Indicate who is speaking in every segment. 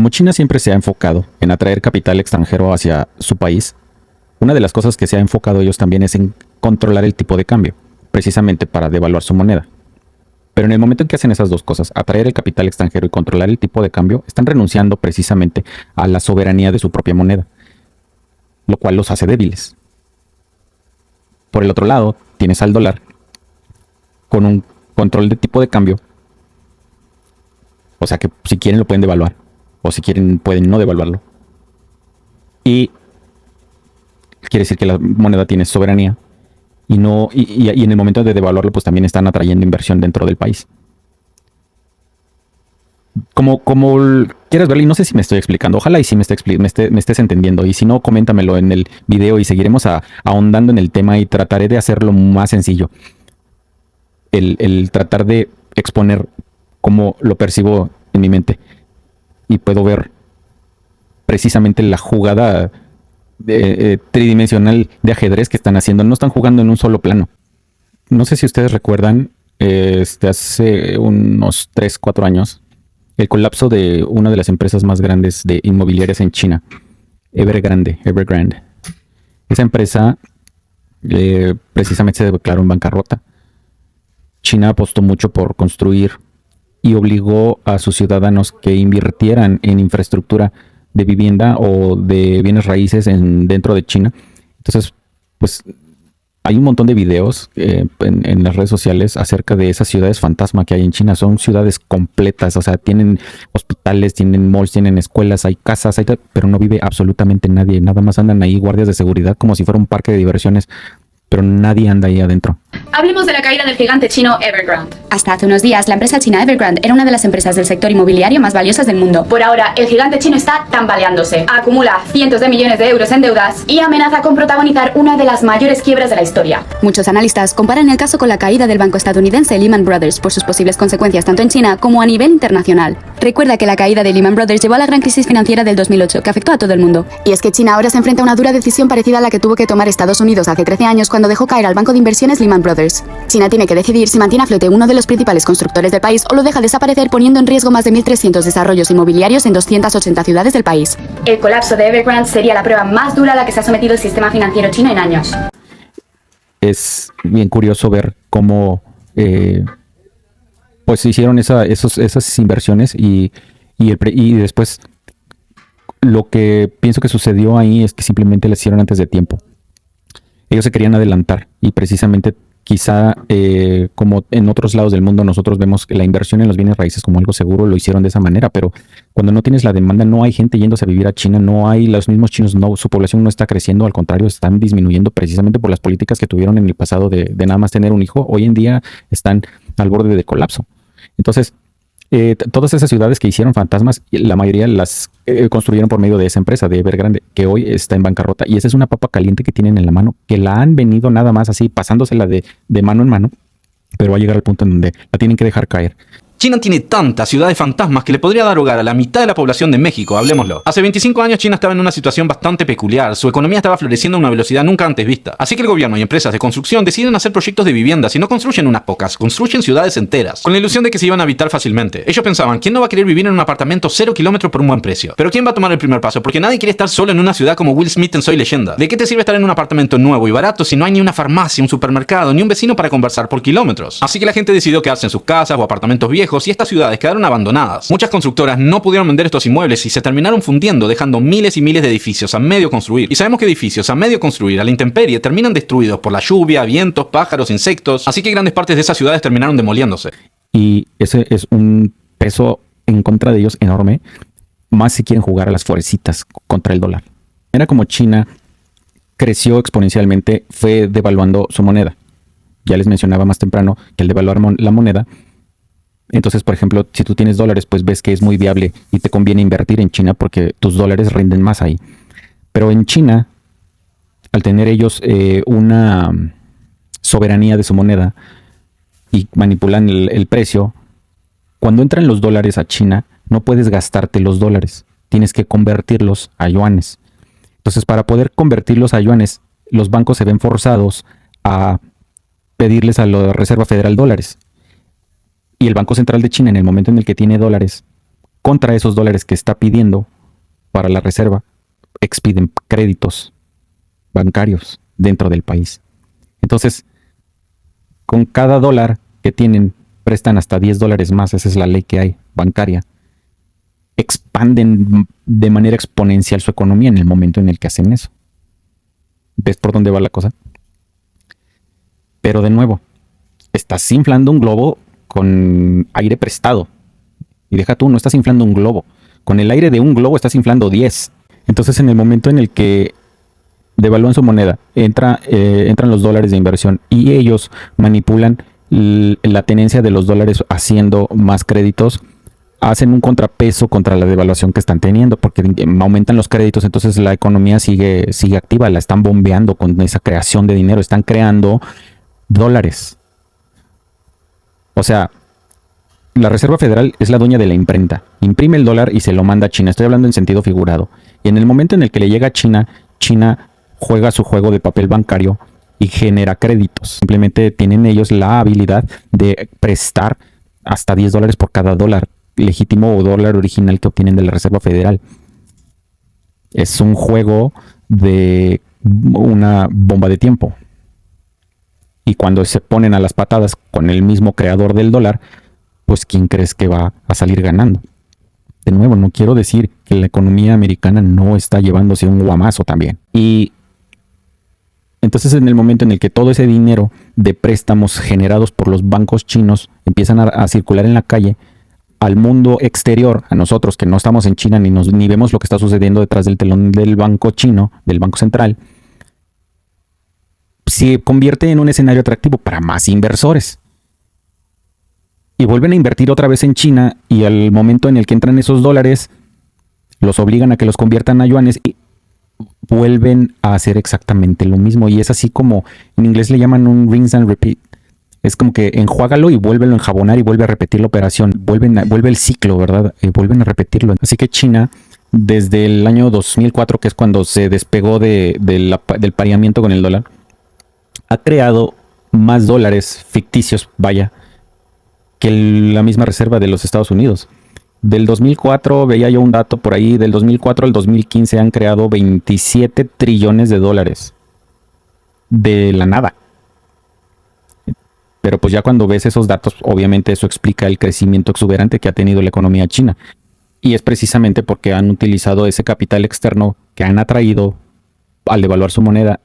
Speaker 1: Como China siempre se ha enfocado en atraer capital extranjero hacia su país, una de las cosas que se ha enfocado ellos también es en controlar el tipo de cambio, precisamente para devaluar su moneda. Pero en el momento en que hacen esas dos cosas, atraer el capital extranjero y controlar el tipo de cambio, están renunciando precisamente a la soberanía de su propia moneda, lo cual los hace débiles. Por el otro lado, tienes al dólar con un control de tipo de cambio, o sea que si quieren lo pueden devaluar, o si quieren pueden no devaluarlo. Y quiere decir que la moneda tiene soberanía. Y en el momento de devaluarlo, pues también están atrayendo inversión dentro del país. Como quieras verlo, y no sé si me estoy explicando. Ojalá y sí me estés entendiendo. Y si no, coméntamelo en el video y seguiremos ahondando en el tema y trataré de hacerlo más sencillo. El tratar de exponer cómo lo percibo en mi mente. Y puedo ver precisamente la jugada tridimensional de ajedrez que están haciendo. No están jugando en un solo plano. No sé si ustedes recuerdan, hace unos 3, 4 años, el colapso de una de las empresas más grandes de inmobiliarias en China, Evergrande. Esa empresa precisamente se declaró en bancarrota. China apostó mucho por construir y obligó a sus ciudadanos que invirtieran en infraestructura de vivienda o de bienes raíces dentro de China. Entonces, pues hay un montón de videos en las redes sociales acerca de esas ciudades fantasma que hay en China. Son ciudades completas, o sea, tienen hospitales, tienen malls, tienen escuelas, hay casas, pero no vive absolutamente nadie. Nada más andan ahí guardias de seguridad como si fuera un parque de diversiones, pero nadie anda ahí adentro.
Speaker 2: Hablemos de la caída del gigante chino Evergrande.
Speaker 3: Hasta hace unos días, la empresa china Evergrande era una de las empresas del sector inmobiliario más valiosas del mundo.
Speaker 2: Por ahora, el gigante chino está tambaleándose. Acumula cientos de millones de euros en deudas y amenaza con protagonizar una de las mayores quiebras de la historia.
Speaker 3: Muchos analistas comparan el caso con la caída del banco estadounidense Lehman Brothers por sus posibles consecuencias tanto en China como a nivel internacional. Recuerda que la caída de Lehman Brothers llevó a la gran crisis financiera del 2008, que afectó a todo el mundo. Y es que China ahora se enfrenta a una dura decisión parecida a la que tuvo que tomar Estados Unidos hace 13 años cuando dejó caer al banco de inversiones Lehman Brothers. China tiene que decidir si mantiene a flote uno de los principales constructores del país o lo deja desaparecer, poniendo en riesgo más de 1.300 desarrollos inmobiliarios en 280 ciudades del país.
Speaker 2: El colapso de Evergrande sería la prueba más dura a la que se ha sometido el sistema financiero chino en años.
Speaker 1: Es bien curioso ver cómo pues se hicieron esas inversiones y después lo que pienso que sucedió ahí es que simplemente las hicieron antes de tiempo. Ellos se querían adelantar y precisamente quizá como en otros lados del mundo nosotros vemos que la inversión en los bienes raíces como algo seguro, lo hicieron de esa manera, pero cuando no tienes la demanda, no hay gente yéndose a vivir a China, no hay los mismos chinos, no, su población no está creciendo, al contrario, están disminuyendo precisamente por las políticas que tuvieron en el pasado de nada más tener un hijo. Hoy en día están al borde de colapso. Entonces, todas esas ciudades que hicieron fantasmas, la mayoría las construyeron por medio de esa empresa, de Evergrande, que hoy está en bancarrota. Y esa es una papa caliente que tienen en la mano, que la han venido nada más así, pasándosela de mano en mano, pero va a llegar al punto en donde la tienen que dejar caer.
Speaker 4: China tiene tantas ciudades fantasmas que le podría dar hogar a la mitad de la población de México, hablemoslo. Hace 25 años China estaba en una situación bastante peculiar, su economía estaba floreciendo a una velocidad nunca antes vista. Así que el gobierno y empresas de construcción deciden hacer proyectos de viviendas y no construyen unas pocas, construyen ciudades enteras, con la ilusión de que se iban a habitar fácilmente. Ellos pensaban, ¿quién no va a querer vivir en un apartamento 0 kilómetros por un buen precio? Pero ¿quién va a tomar el primer paso? Porque nadie quiere estar solo en una ciudad como Will Smith en Soy Leyenda. ¿De qué te sirve estar en un apartamento nuevo y barato si no hay ni una farmacia, un supermercado, ni un vecino para conversar por kilómetros? Así que la gente decidió quedarse en sus casas o apartamentos viejos y estas ciudades quedaron abandonadas. Muchas constructoras no pudieron vender estos inmuebles y se terminaron fundiendo, dejando miles y miles de edificios a medio construir. Y sabemos que edificios a medio construir a la intemperie terminan destruidos por la lluvia, vientos, pájaros, insectos, así que grandes partes de esas ciudades terminaron demoliéndose.
Speaker 1: Y ese es un peso en contra de ellos enorme, más si quieren jugar a las florecitas contra el dólar. Era como China creció exponencialmente, fue devaluando su moneda. Ya les mencionaba más temprano que al devaluar la moneda, entonces, por ejemplo, si tú tienes dólares, pues ves que es muy viable y te conviene invertir en China porque tus dólares rinden más ahí. Pero en China, al tener ellos una soberanía de su moneda y manipulan el precio, cuando entran los dólares a China, no puedes gastarte los dólares. Tienes que convertirlos a yuanes. Entonces, para poder convertirlos a yuanes, los bancos se ven forzados a pedirles a la Reserva Federal dólares. Y el Banco Central de China, en el momento en el que tiene dólares, contra esos dólares que está pidiendo para la reserva, expiden créditos bancarios dentro del país. Entonces, con cada dólar que tienen, prestan hasta $10 más. Esa es la ley que hay bancaria. Expanden de manera exponencial su economía en el momento en el que hacen eso. ¿Ves por dónde va la cosa? Pero de nuevo, estás inflando un globo con aire prestado. Y deja tú, no estás inflando un globo. Con el aire de un globo estás inflando 10. Entonces, en el momento en el que devalúan su moneda, entran los dólares de inversión y ellos manipulan la tenencia de los dólares haciendo más créditos, hacen un contrapeso contra la devaluación que están teniendo, porque aumentan los créditos, entonces la economía sigue activa, la están bombeando con esa creación de dinero, están creando dólares. O sea, la Reserva Federal es la dueña de la imprenta, imprime el dólar y se lo manda a China, estoy hablando en sentido figurado, y en el momento en el que le llega a China, China juega su juego de papel bancario y genera créditos. Simplemente tienen ellos la habilidad de prestar hasta $10 por cada dólar legítimo o dólar original que obtienen de la Reserva Federal. Es un juego de una bomba de tiempo. Y cuando se ponen a las patadas con el mismo creador del dólar, pues ¿quién crees que va a salir ganando? De nuevo, no quiero decir que la economía americana no está llevándose un guamazo también. Y entonces, en el momento en el que todo ese dinero de préstamos generados por los bancos chinos empiezan a circular en la calle, al mundo exterior, a nosotros que no estamos en China ni vemos lo que está sucediendo detrás del telón del banco chino, del banco central, se convierte en un escenario atractivo para más inversores. Y vuelven a invertir otra vez en China y al momento en el que entran esos dólares, los obligan a que los conviertan a yuanes y vuelven a hacer exactamente lo mismo. Y es así como en inglés le llaman un rinse and repeat. Es como que enjuágalo y vuélvelo a enjabonar y vuelve a repetir la operación. Vuelve el ciclo, ¿verdad? Vuelven a repetirlo. Así que China, desde el año 2004, que es cuando se despegó del pareamiento con el dólar, ha creado más dólares ficticios, vaya, que la misma reserva de los Estados Unidos. Del 2004, veía yo un dato por ahí, del 2004 al 2015 han creado 27 trillones de dólares. De la nada. Pero pues ya cuando ves esos datos, obviamente eso explica el crecimiento exuberante que ha tenido la economía china. Y es precisamente porque han utilizado ese capital externo que han atraído al devaluar su moneda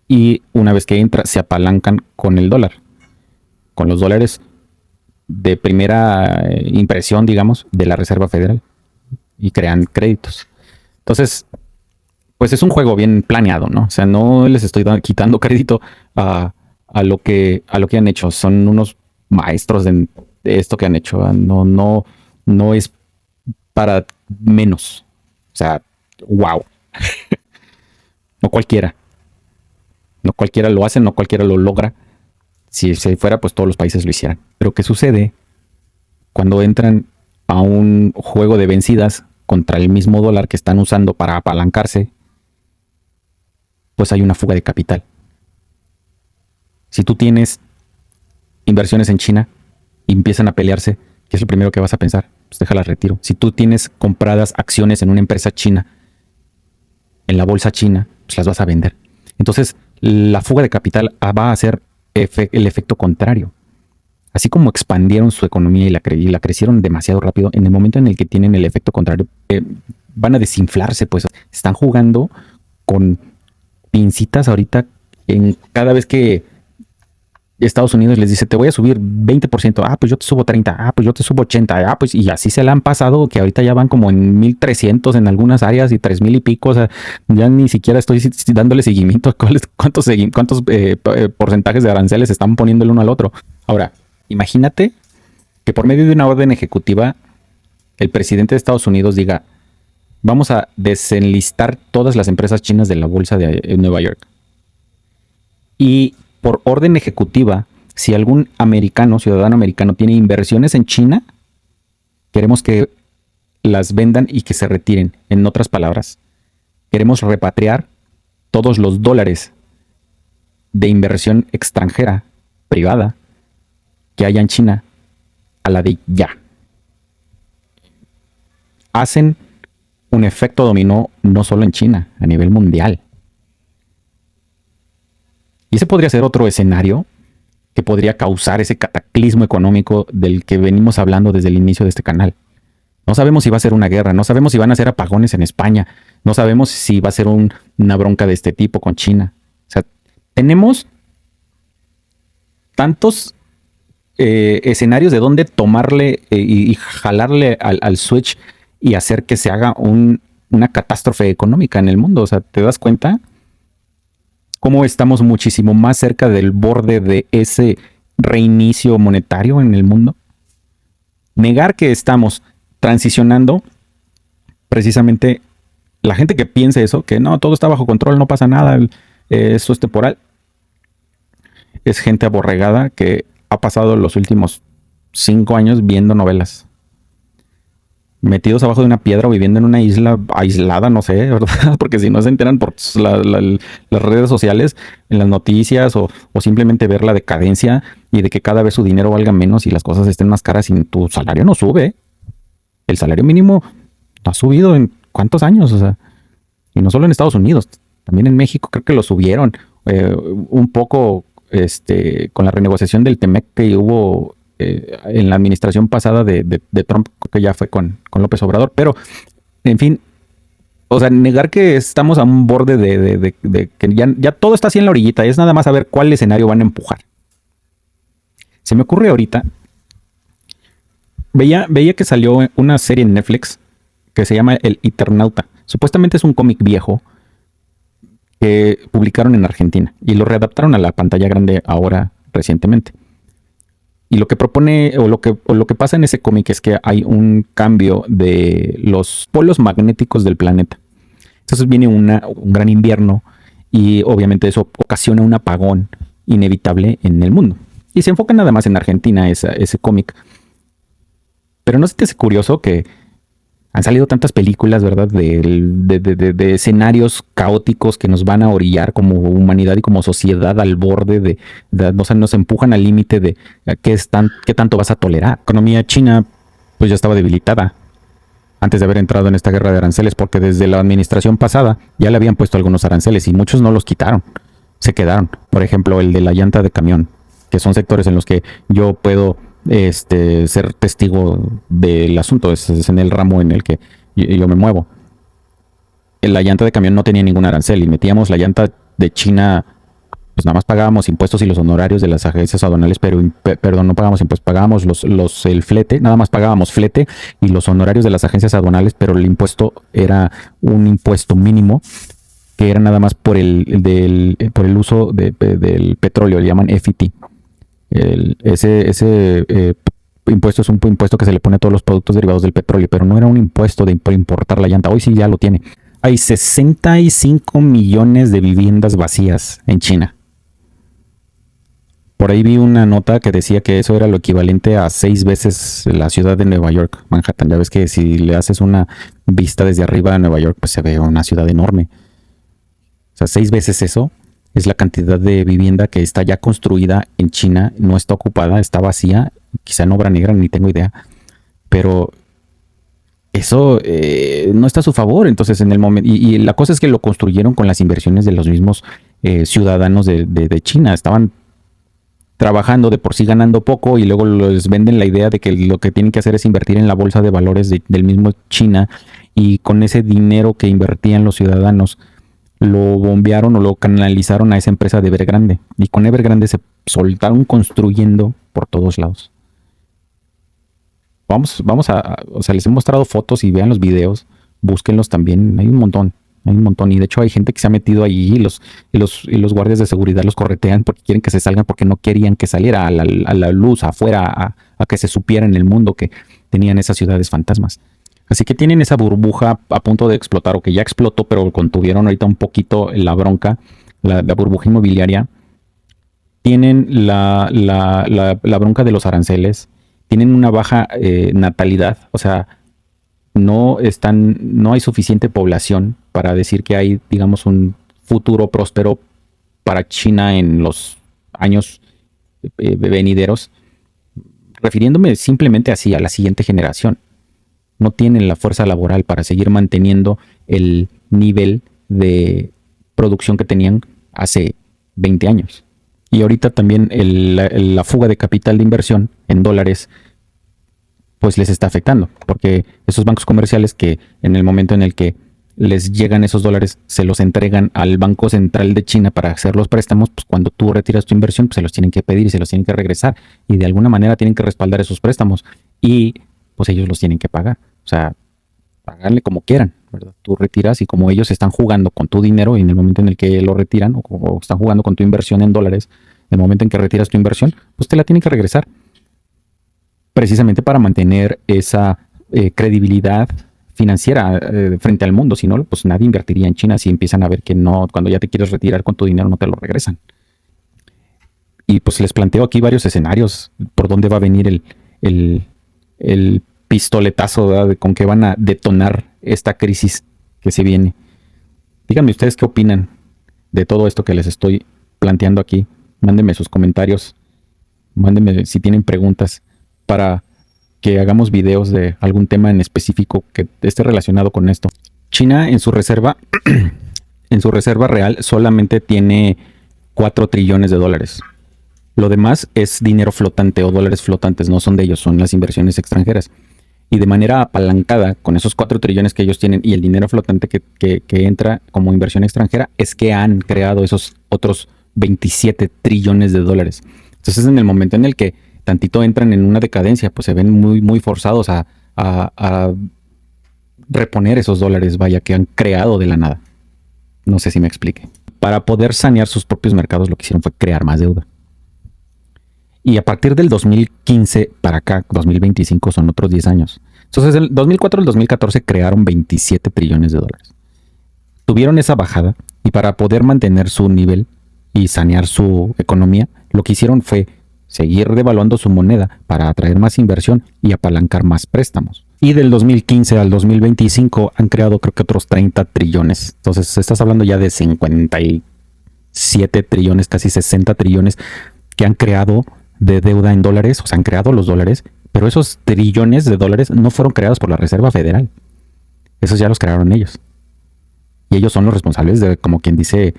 Speaker 1: y una vez que entra se apalancan con el dólar. Con los dólares de primera impresión, digamos, de la Reserva Federal y crean créditos. Entonces, pues es un juego bien planeado, ¿no? O sea, no les estoy quitando crédito a lo que han hecho. Son unos maestros de esto que han hecho. No es para menos. O sea, wow. No cualquiera lo hace, no cualquiera lo logra. Si se fuera, pues todos los países lo hicieran. Pero ¿qué sucede cuando entran a un juego de vencidas contra el mismo dólar que están usando para apalancarse? Pues hay una fuga de capital. Si tú tienes inversiones en China y empiezan a pelearse, ¿qué es lo primero que vas a pensar? Pues déjalas retiro. Si tú tienes compradas acciones en una empresa china, en la bolsa china, pues las vas a vender. Entonces, la fuga de capital va a hacer el efecto contrario. Así como expandieron su economía y la crecieron demasiado rápido, en el momento en el que tienen el efecto contrario, van a desinflarse, pues están jugando con pincitas ahorita en cada vez que Estados Unidos les dice, te voy a subir 20%, pues yo te subo 30%, pues yo te subo 80%, pues y así se la han pasado, que ahorita ya van como en 1,300 en algunas áreas y 3,000 y pico, o sea, ya ni siquiera estoy dándole seguimiento a cuántos porcentajes de aranceles están poniendo el uno al otro. Ahora, imagínate que por medio de una orden ejecutiva, el presidente de Estados Unidos diga, vamos a desenlistar todas las empresas chinas de la bolsa de Nueva York. Y por orden ejecutiva, si algún ciudadano americano, tiene inversiones en China, queremos que las vendan y que se retiren. En otras palabras, queremos repatriar todos los dólares de inversión extranjera, privada, que haya en China, a la de ya. hacen un efecto dominó no solo en China, a nivel mundial. Y ese podría ser otro escenario que podría causar ese cataclismo económico del que venimos hablando desde el inicio de este canal. No sabemos si va a ser una guerra, no sabemos si van a ser apagones en España, no sabemos si va a ser una bronca de este tipo con China. O sea, tenemos tantos escenarios de dónde tomarle y jalarle al switch y hacer que se haga una catástrofe económica en el mundo. O sea, ¿te das cuenta cómo estamos muchísimo más cerca del borde de ese reinicio monetario en el mundo? Negar que estamos transicionando, precisamente la gente que piense eso, que no, todo está bajo control, no pasa nada, eso es temporal, es gente aborregada que ha pasado los últimos 5 años viendo novelas, metidos abajo de una piedra o viviendo en una isla aislada, no sé, ¿verdad? Porque si no se enteran por las redes sociales, en las noticias o simplemente ver la decadencia y de que cada vez su dinero valga menos y las cosas estén más caras y tu salario no sube. El salario mínimo ha subido en ¿cuántos años? O sea, y no solo en Estados Unidos, también en México creo que lo subieron un poco con la renegociación del TEMEC que hubo en la administración pasada de Trump, que ya fue con López Obrador, pero en fin, o sea, negar que estamos a un borde de que ya todo está así en la orillita, es nada más saber cuál escenario van a empujar. Se me ocurre ahorita, veía que salió una serie en Netflix que se llama El Eternauta. Supuestamente es un cómic viejo que publicaron en Argentina y lo readaptaron a la pantalla grande ahora recientemente. Y lo que propone o lo que pasa en ese cómic es que hay un cambio de los polos magnéticos del planeta. Entonces viene un gran invierno y obviamente eso ocasiona un apagón inevitable en el mundo. Y se enfoca nada más en Argentina ese cómic. Pero ¿no se te hace curioso que han salido tantas películas, ¿verdad? De escenarios caóticos que nos van a orillar como humanidad y como sociedad al borde nos empujan al límite de qué tanto vas a tolerar. La economía china pues ya estaba debilitada antes de haber entrado en esta guerra de aranceles, porque desde la administración pasada ya le habían puesto algunos aranceles y muchos no los quitaron, se quedaron. Por ejemplo, el de la llanta de camión, que son sectores en los que yo puedo ser testigo del asunto, es en el ramo en el que yo me muevo. La llanta de camión no tenía ningún arancel y metíamos la llanta de China, pues nada más pagábamos impuestos y los honorarios de las agencias aduanales, perdón, no pagábamos impuestos, pagábamos el flete, nada más pagábamos flete y los honorarios de las agencias aduanales, pero el impuesto era un impuesto mínimo que era nada más por el uso del petróleo, le llaman FET. Ese impuesto es un impuesto que se le pone a todos los productos derivados del petróleo, pero no era un impuesto por importar la llanta. Hoy sí ya lo tiene. Hay 65 millones de viviendas vacías en China. Por ahí vi una nota que decía que eso era lo equivalente a 6 veces la ciudad de Nueva York, Manhattan. Ya ves que si le haces una vista desde arriba de Nueva York, pues se ve una ciudad enorme. O sea, 6 veces eso. Es la cantidad de vivienda que está ya construida en China, no está ocupada, está vacía, quizá en obra negra, ni tengo idea, pero eso no está a su favor. Entonces, en el momento, y la cosa es que lo construyeron con las inversiones de los mismos ciudadanos de China. Estaban trabajando de por sí ganando poco y luego les venden la idea de que lo que tienen que hacer es invertir en la bolsa de valores del mismo China, y con ese dinero que invertían los ciudadanos lo bombearon o lo canalizaron a esa empresa de Evergrande, y con Evergrande se soltaron construyendo por todos lados. Vamos o sea, les he mostrado fotos y vean los videos, búsquenlos también, hay un montón, y de hecho hay gente que se ha metido ahí y los guardias de seguridad los corretean porque quieren que se salgan, porque no querían que saliera a la luz afuera, a que se supiera en el mundo que tenían esas ciudades fantasmas. Así que tienen esa burbuja a punto de explotar, o que ya explotó, pero contuvieron ahorita un poquito la bronca, la burbuja inmobiliaria. Tienen la bronca de los aranceles. Tienen una baja natalidad. O sea, no hay suficiente población para decir que hay, digamos, un futuro próspero para China en los años venideros. Refiriéndome simplemente así a la siguiente generación. no tienen la fuerza laboral para seguir manteniendo el nivel de producción que tenían hace 20 años. Y ahorita también la fuga de capital de inversión en dólares pues les está afectando, porque esos bancos comerciales que en el momento en el que les llegan esos dólares, se los entregan al Banco Central de China para hacer los préstamos, pues cuando tú retiras tu inversión, pues se los tienen que pedir y se los tienen que regresar, y de alguna manera tienen que respaldar esos préstamos, y pues ellos los tienen que pagar, o sea, pagarle como quieran, ¿verdad? Tú retiras y como ellos están jugando con tu dinero y en el momento en el que lo retiran, o están jugando con tu inversión en dólares, en el momento en que retiras tu inversión, pues te la tienen que regresar, precisamente para mantener esa credibilidad financiera frente al mundo. Si no, pues nadie invertiría en China si empiezan a ver que no, cuando ya te quieres retirar con tu dinero no te lo regresan. Y pues les planteo aquí varios escenarios por dónde va a venir el pistoletazo, ¿verdad? Con que van a detonar esta crisis que se viene. Díganme ustedes qué opinan de todo esto que les estoy planteando aquí. Mándenme sus comentarios, mándenme si tienen preguntas para que hagamos videos de algún tema en específico que esté relacionado con esto. China en su reserva real solamente tiene 4 trillones de dólares. Lo demás es dinero flotante o dólares flotantes, no son de ellos, son las inversiones extranjeras. Y de manera apalancada, con esos 4 trillones que ellos tienen y el dinero flotante que entra como inversión extranjera, es que han creado esos otros 27 trillones de dólares. Entonces, en el momento en el que tantito entran en una decadencia, pues se ven muy forzados a reponer esos dólares, vaya, que han creado de la nada. No sé si me explique. Para poder sanear sus propios mercados, lo que hicieron fue crear más deuda. Y a partir del 2015 para acá, 2025, son otros 10 años. Entonces, del 2004 al 2014 crearon 27 trillones de dólares. Tuvieron esa bajada y para poder mantener su nivel y sanear su economía, lo que hicieron fue seguir devaluando su moneda para atraer más inversión y apalancar más préstamos. Y del 2015 al 2025 han creado creo que otros 30 trillones. Entonces estás hablando ya de 57 trillones, casi 60 trillones que han creado de deuda en dólares, o sea, han creado los dólares, pero esos trillones de dólares no fueron creados por la Reserva Federal. Esos ya los crearon ellos. Y ellos son los responsables de, como quien dice,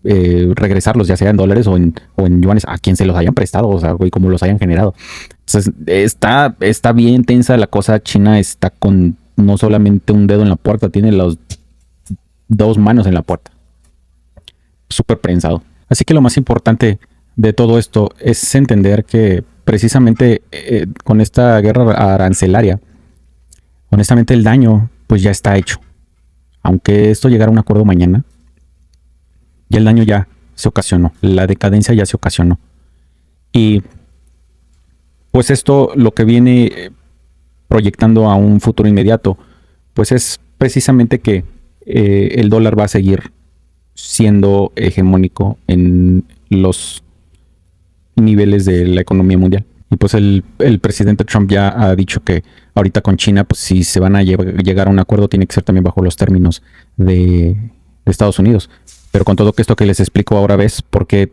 Speaker 1: regresarlos, ya sea en dólares o en yuanes, a quien se los hayan prestado, o sea, como los hayan generado. Entonces, está bien tensa la cosa. China está con no solamente un dedo en la puerta, tiene las 2 manos en la puerta. Súper prensado. Así que lo más importante de todo esto es entender que precisamente con esta guerra arancelaria, honestamente el daño pues ya está hecho. Aunque esto llegara a un acuerdo mañana, ya el daño ya se ocasionó, la decadencia ya se ocasionó. Y pues esto lo que viene proyectando a un futuro inmediato, pues es precisamente que el dólar va a seguir siendo hegemónico en los niveles de la economía mundial. Y pues el presidente Trump ya ha dicho que ahorita con China, pues si se van a llegar a un acuerdo, tiene que ser también bajo los términos de Estados Unidos. Pero con todo esto que les explico ahora, ves por qué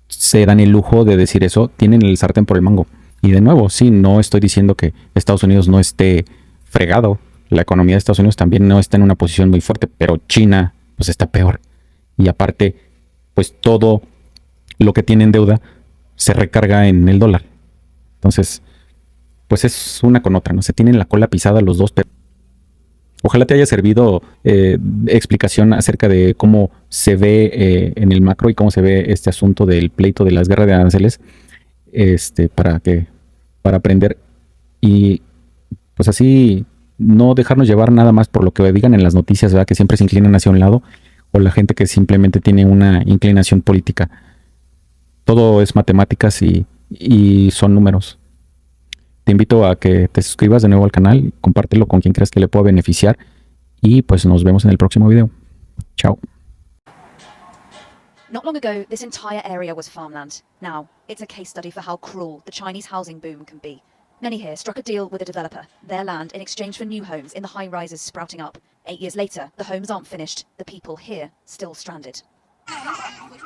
Speaker 1: se dan el lujo de decir eso, tienen el sartén por el mango. Y de nuevo, sí, no estoy diciendo que Estados Unidos no esté fregado. La economía de Estados Unidos también no está en una posición muy fuerte, pero China pues está peor. Y aparte, pues todo lo que tiene en deuda se recarga en el dólar. Entonces, pues es una con otra, ¿no? Se tienen la cola pisada los dos, pero ojalá te haya servido explicación acerca de cómo se ve en el macro y cómo se ve este asunto del pleito de las guerras de aranceles, para aprender y pues así no dejarnos llevar nada más por lo que digan en las noticias, ¿verdad? Que siempre se inclinan hacia un lado, o la gente que simplemente tiene una inclinación política. Todo es matemáticas y son números. Te invito a que te suscribas de nuevo al canal, compártelo con quien creas que le pueda beneficiar y pues nos vemos en el próximo video. Chao.
Speaker 5: Not long ago, this entire area was farmland. Now, it's a case study for how cruel the Chinese housing boom can be. Many here struck a deal with a developer, their land in exchange for new homes in the high-rises sprouting up. 8 years later, the homes aren't finished, the people here still stranded.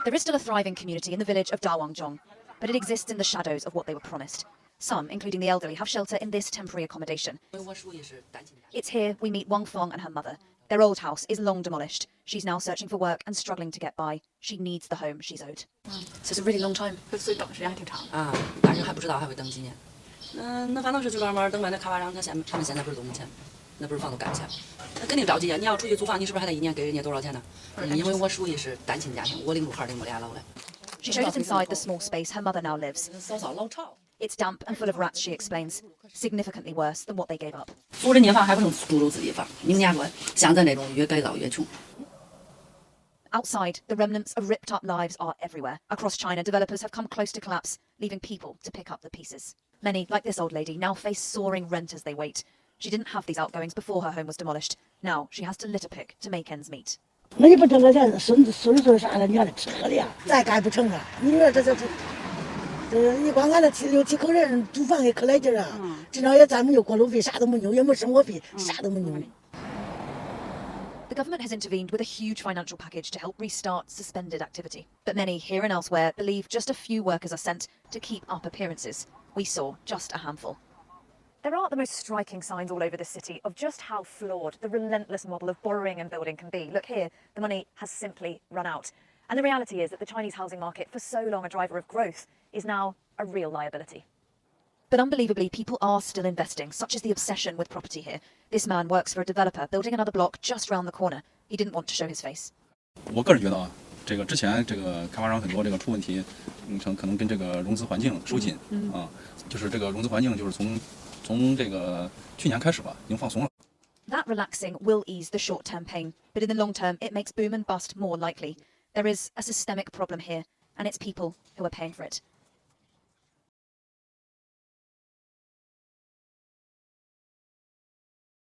Speaker 5: There is still a thriving community in the village of Dawangjong, but it exists in the shadows of what they were promised. Some, including the elderly, have shelter in this temporary accommodation. It's here we meet Wang Fong and her mother. Their old house is long demolished. She's now searching for work and struggling to get by. She needs the home she's owed.
Speaker 6: So it's a really long time.
Speaker 7: 所以等时间还挺长的。
Speaker 6: 啊，反正还不知道还会等几年。那反正是就慢慢等完那开发商，他们现在不是都没钱，那不是房都盖不起来，那肯定着急呀。你要出去租房，你是不是还得一年给人家多少钱呢？因为我属于是单亲家庭，我领着孩领着俩老的。
Speaker 5: She showed us inside the small space her mother now lives.
Speaker 6: 骚骚老吵。
Speaker 5: It's damp and full of rats, she explains, significantly worse than what they gave up.
Speaker 6: 扶着年房还不能租住自己房，你们家说，像咱这种越改造越穷。
Speaker 5: Outside, the remnants of ripped up lives are everywhere. Across China, developers have come close to collapse, leaving people to pick up the pieces. Many, like this old lady, now face soaring rent as they wait. She didn't have these outgoings before her home was demolished. Now she has to litter pick to make ends meet.
Speaker 8: 那你不挣个钱，孙子啥的，你还得吃喝的呀，咱干不成啊！你说这，你光俺那6、7口人租房也可来劲啊！至少也咱没有过路费，啥都没有，也没生活费，啥都没有。
Speaker 5: The government has intervened with a huge financial package to help restart suspended activity. But many, here and elsewhere, believe just a few workers are sent to keep up appearances. We saw just a handful.
Speaker 9: There are the most striking signs all over the city of just how flawed the relentless model of borrowing and building can be. Look here, the money has simply run out. And the reality is that the Chinese housing market, for so long a driver of growth, is now a real liability.
Speaker 5: But unbelievably, people are still investing, such as the obsession with property here. This man works for a developer building another block just round the corner. He didn't want to show his face.
Speaker 10: 我个人觉得啊，这个之前这个开发商很多这个出问题，可能跟这个融资环境收紧啊，就是这个融资环境就是从这个去年开始吧，已经放松了。
Speaker 5: That relaxing will ease the short-term pain, but in the long term, it makes boom and bust more likely. There is a systemic problem here, and it's people who are paying for it.